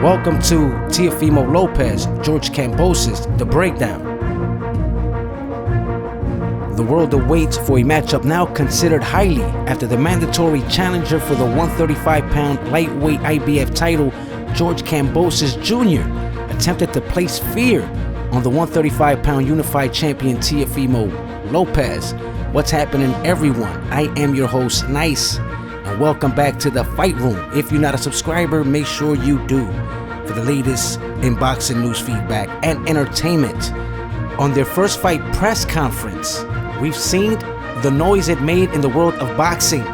Welcome to Teofimo Lopez, George Kambosos, The Breakdown. The world awaits for a matchup now considered highly after the mandatory challenger for the 135-pound lightweight IBF title, George Kambosos Jr., attempted to place fear on the 135-pound unified champion Teofimo Lopez. What's happening, everyone? I am your host, Nice, and welcome back to the Fight Room. If you're not a subscriber, make sure you do for the latest in boxing news, feedback, and entertainment. On their first fight press conference, we've seen the noise it made in the world of boxing.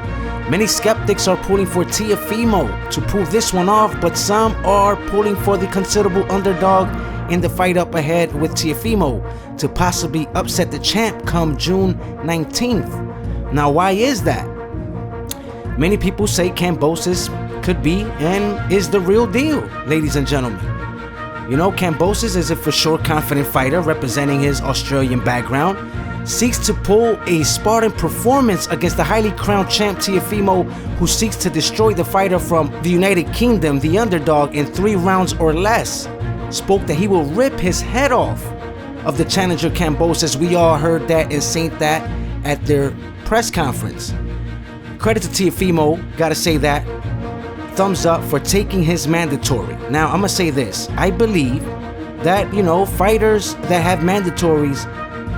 Many skeptics are pulling for Teofimo to pull this one off, but some are pulling for the considerable underdog in the fight up ahead with Teofimo to possibly upset the champ come June 19th. Now, why is that? Many people say Cambosis could be and is the real deal, ladies and gentlemen. You know, Cambosis is a for sure confident fighter representing his Australian background, seeks to pull a Spartan performance against the highly crowned champ Teofimo, who seeks to destroy the fighter from the United Kingdom, the underdog, in 3 rounds or less. Spoke that he will rip his head off of the challenger Cambosas. We all heard that and seen that at their press conference. Credit to Teofimo, gotta say that. Thumbs up for taking his mandatory. Now, I'm gonna say this. I believe that, fighters that have mandatories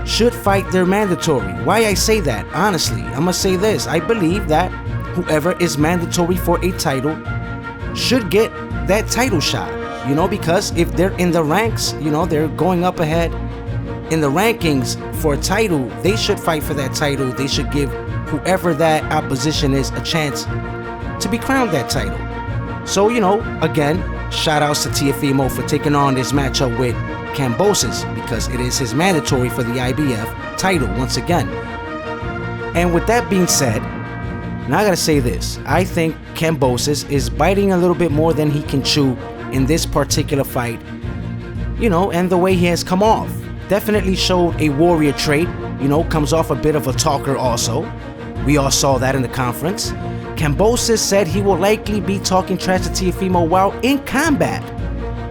should fight their mandatory. Why I say that? Honestly, I'm gonna say this. I believe that whoever is mandatory for a title should get that title shot. Because if they're in the ranks, they're going up ahead in the rankings for a title, they should fight for that title. They should give whoever that opposition is a chance to be crowned that title. So, again, shout outs to Teofimo for taking on this matchup with Cambosis, because it is his mandatory for the IBF title once again. And with that being said, now I gotta say this. I think Cambosis is biting a little bit more than he can chew in this particular fight, and the way he has come off. Definitely showed a warrior trait, comes off a bit of a talker also. We all saw that in the conference. Cambosis said he will likely be talking trash to Teofimo while in combat.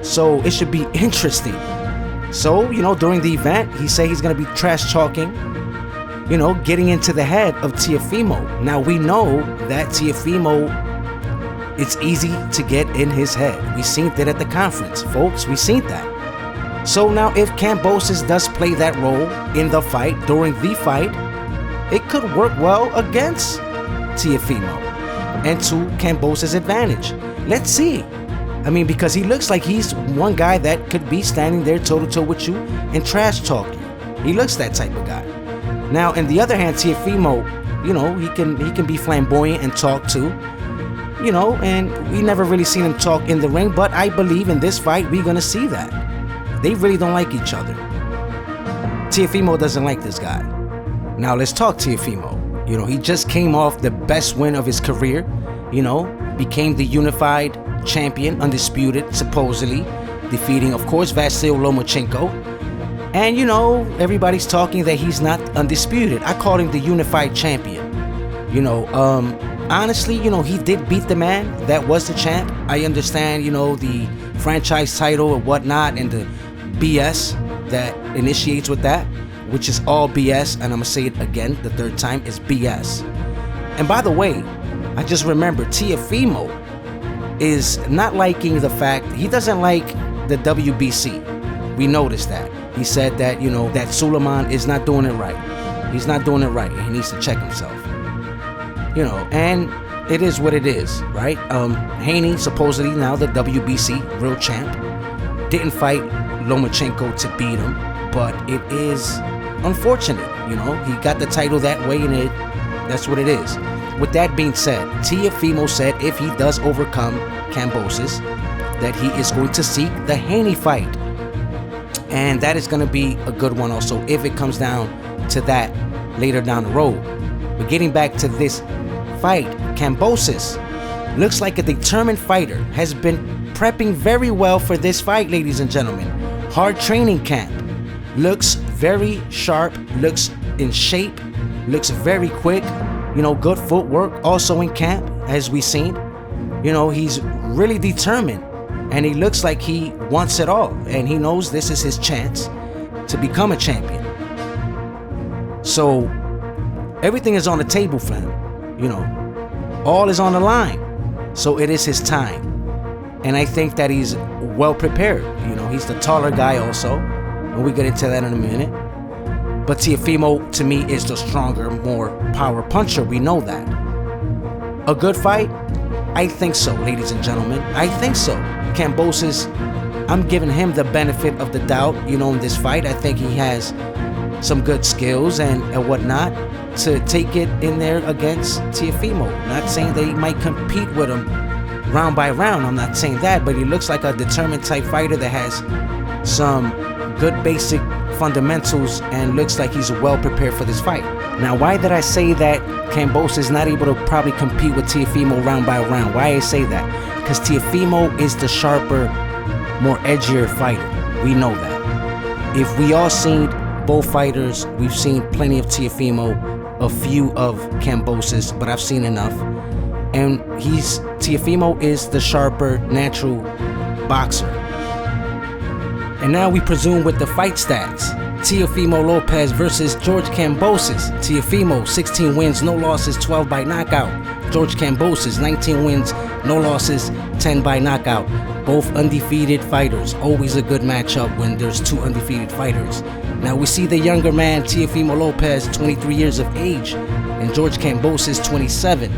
So it should be interesting. So, during the event, he said he's going to be trash talking, getting into the head of Teofimo. Now, we know that Teofimo, it's easy to get in his head. We seen that at the conference, folks. We seen that. So now, if Cambosis does play that role in the fight, during the fight, it could work well against Teofimo and to Cambosis' advantage. Let's see. Because he looks like he's one guy that could be standing there toe-to-toe with you and trash talk you. He looks that type of guy. Now, on the other hand, Teofimo, he can be flamboyant and talk too. And we never really seen him talk in the ring, but I believe in this fight we're gonna see that. They really don't like each other. Teofimo doesn't like this guy. Now let's talk Teofimo. He just came off the best win of his career, became the unified champion, undisputed, supposedly, defeating, of course, Vasyl Lomachenko. And, everybody's talking that he's not undisputed. I called him the unified champion. Honestly, he did beat the man that was the champ. I understand, the franchise title and whatnot and the BS that initiates with that, which is all BS, and I'm gonna say it again the third time, is BS. And by the way, I just remembered Teofimo is not liking the fact, he doesn't like the WBC. We noticed that. He said that, that Suleiman is not doing it right. He's not doing it right, and he needs to check himself. And it is what it is, right? Haney, supposedly now the WBC real champ, didn't fight Lomachenko to beat him, but it is unfortunate, he got the title that way, and that's what it is. With that being said, Teofimo said if he does overcome Cambosis, that he is going to seek the Haney fight, and that is going to be a good one also if it comes down to that later down the road. But getting back to this fight, Cambosis looks like a determined fighter, has been prepping very well for this fight, ladies and gentlemen. Hard training camp, looks very sharp, looks in shape, looks very quick, good footwork also in camp, as we've seen. He's really determined and he looks like he wants it all, and he knows this is his chance to become a champion. So everything is on the table for him, you know, all is on the line. So it is his time, and I think that he's well prepared. You know, he's the taller guy also, and we get into that in a minute. But Teofimo, to me, is the stronger, more power puncher. We know that. A good fight? I think so, ladies and gentlemen. I think so. Cambosas, I'm giving him the benefit of the doubt, you know, in this fight. I think he has some good skills and whatnot to take it in there against Teofimo. Not saying that he might compete with him round by round. I'm not saying that, but he looks like a determined type fighter that has some good basic fundamentals and looks like he's well prepared for this fight. Now, why did I say that Cambosas is not able to probably compete with Teofimo round by round? Why I say that? Because Teofimo is the sharper, more edgier fighter. We know that. If we all seen both fighters, we've seen plenty of Teofimo, a few of Cambosas, but I've seen enough. And Teofimo is the sharper, natural boxer. And now we presume with the fight stats. Teofimo Lopez versus George Kambosos. Teofimo, 16 wins, no losses, 12 by knockout. George Kambosos, 19 wins, no losses, 10 by knockout. Both undefeated fighters. Always a good matchup when there's two undefeated fighters. Now we see the younger man, Teofimo Lopez, 23 years of age, and George Kambosos, 27.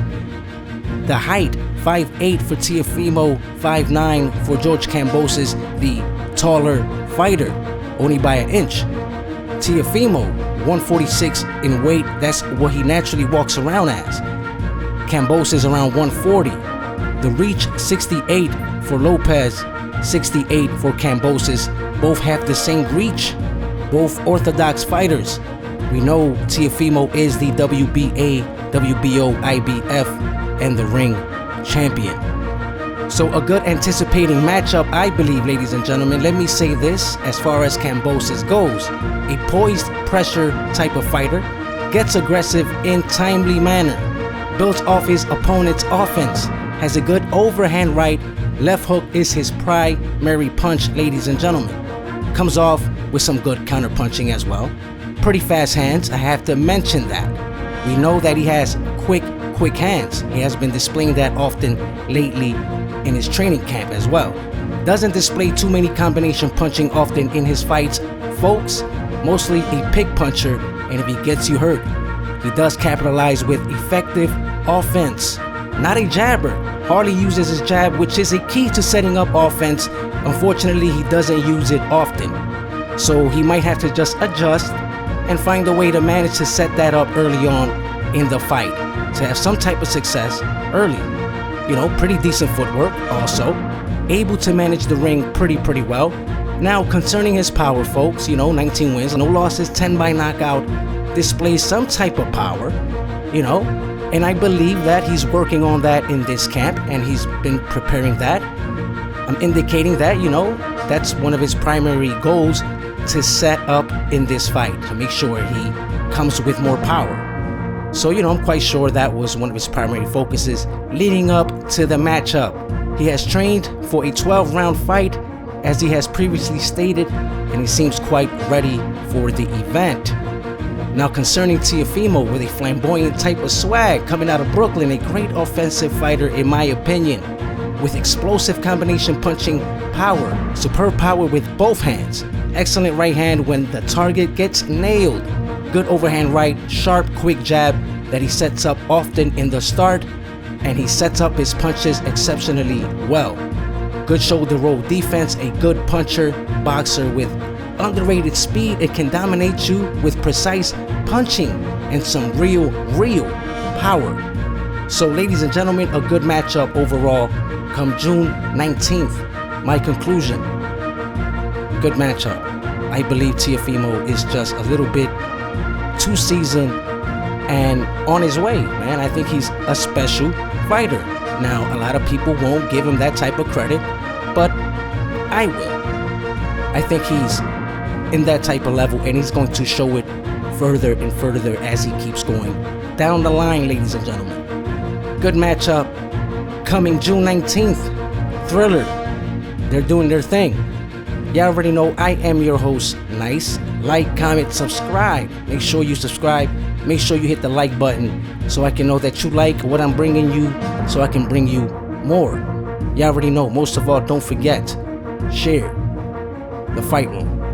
The height, 5'8" for Teofimo, 5'9" for George Kambosos, the taller fighter, only by an inch. Teofimo, 146 in weight, that's what he naturally walks around as. Cambosas around 140. The reach, 68 for Lopez, 68 for Cambosas. Both have the same reach, both orthodox fighters. We know Teofimo is the WBA, WBO, IBF, and the ring champion. So a good anticipating matchup, I believe, ladies and gentlemen. Let me say this, as far as Cambosas goes, a poised pressure type of fighter, gets aggressive in timely manner, builds off his opponent's offense, has a good overhand right, left hook is his primary punch, ladies and gentlemen. Comes off with some good counter punching as well. Pretty fast hands, I have to mention that. We know that he has quick hands. He has been displaying that often lately in his training camp as well. Doesn't display too many combination punching often in his fights, folks. Mostly a pick puncher, and if he gets you hurt, he does capitalize with effective offense. Not a jabber. Hardly uses his jab, which is a key to setting up offense. Unfortunately, he doesn't use it often. So he might have to just adjust and find a way to manage to set that up early on in the fight to have some type of success early. You know, pretty decent footwork also. Able to manage the ring pretty well. Now, concerning his power, folks, you know, 19 wins, no losses, 10 by knockout, displays some type of power, you know, and I believe that he's working on that in this camp, and he's been preparing that. I'm indicating that, you know, that's one of his primary goals to set up in this fight, to make sure he comes with more power. So, you know, I'm quite sure that was one of his primary focuses leading up to the matchup. He has trained for a 12-round fight, as he has previously stated, and he seems quite ready for the event. Now, concerning Teofimo, with a flamboyant type of swag coming out of Brooklyn, a great offensive fighter in my opinion, with explosive combination punching power, superb power with both hands, excellent right hand when the target gets nailed, good overhand right, sharp, quick jab that he sets up often in the start, and he sets up his punches exceptionally well. Good shoulder roll defense, a good puncher, boxer with underrated speed. It can dominate you with precise punching and some real power. So, ladies and gentlemen, a good matchup overall come June 19th. My conclusion, good matchup. I believe Teofimo is just a little bit too seasoned and on his way, man. I think he's a special fighter. Now, a lot of people won't give him that type of credit, but I will. I think he's in that type of level, and he's going to show it further and further as he keeps going down the line, ladies and gentlemen. Good matchup coming June 19th. Triller they're doing their thing. You already know I am your host, Nice. Like, comment, subscribe. Make sure you subscribe. Make sure you hit the like button so I can know that you like what I'm bringing you, so I can bring you more. You already know. Most of all, don't forget, share the fight room.